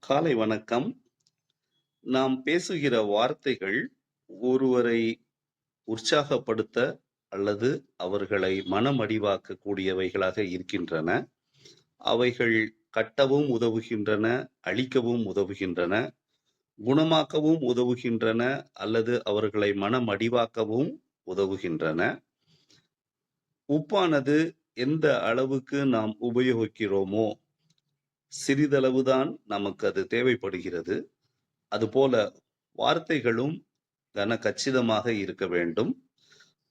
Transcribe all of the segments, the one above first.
காலை வணக்கம். நாம் பேசுகிற வார்த்தைகள் ஒருவரை உற்சாகப்படுத்த அல்லது அவர்களை மனமடிவாக்கக் கூடியவைகளாக இருக்கின்றன. அவைகள் கட்டவும் உதவுகின்றன, அழிக்கவும் உதவுகின்றன, குணமாக்கவும் உதவுகின்றன அல்லது அவர்களை மனமடிவாக்கவும் உதவுகின்றன. உப்பானது எந்த அளவுக்கு நாம் உபயோகிக்கிறோமோ சிறிதளவுதான் நமக்கு அது தேவைப்படுகிறது. அதுபோல வார்த்தைகளும் கச்சிதமாக இருக்க வேண்டும்.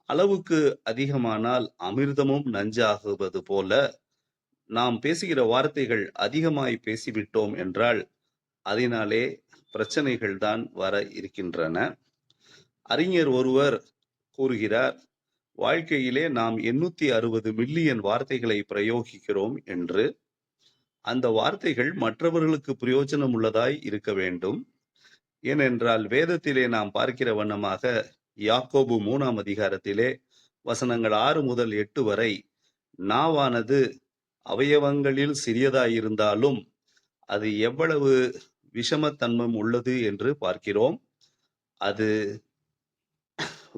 அளவுக்கு அதிகமானால் அமிர்தமும் நஞ்சாகுவது போல நாம் பேசுகிற வார்த்தைகள் அதிகமாய் பேசிவிட்டோம் என்றால் அதனாலே பிரச்சனைகள் தான் வர இருக்கின்றன. அறிஞர் ஒருவர் கூறுகிறார், வாழ்க்கையிலே நாம் 860 மில்லியன் வார்த்தைகளை பிரயோகிக்கிறோம் என்று. அந்த வார்த்தைகள் மற்றவர்களுக்கு பிரயோஜனம் உள்ளதாய் இருக்க வேண்டும். ஏனென்றால் வேதத்திலே நாம் பார்க்கிற வண்ணமாக யாக்கோபு 3ஆம் அதிகாரத்திலே வசனங்கள் 6 முதல் 8 வரை, நாவானது அவயவங்களில் சிறியதாயிருந்தாலும் அது எவ்வளவு விஷமத்தன்மம் உள்ளது என்று பார்க்கிறோம். அது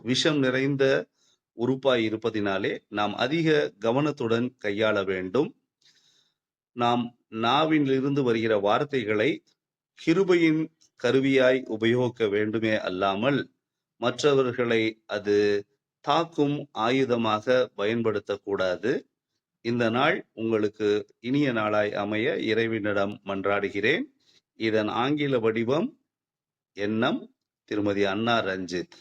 விஷம் நிறைந்த உறுப்பாய் இருப்பதினாலே நாம் அதிக கவனத்துடன் கையாள வேண்டும். நாம் நாவிலிருந்து வருகிற வார்த்தைகளை கிருபையின் கருவியாய் உபயோகிக்க வேண்டுமே அல்லாமல் மற்றவர்களை அது தாக்கும் ஆயுதமாக பயன்படுத்தக்கூடாது. இந்த நாள் உங்களுக்கு இனிய நாளாய் அமைய இறைவனிடம் மன்றாடுகிறேன். இதன் ஆங்கில வடிவம் எண்ணம் திருமதி அன்னா ரஞ்சித்.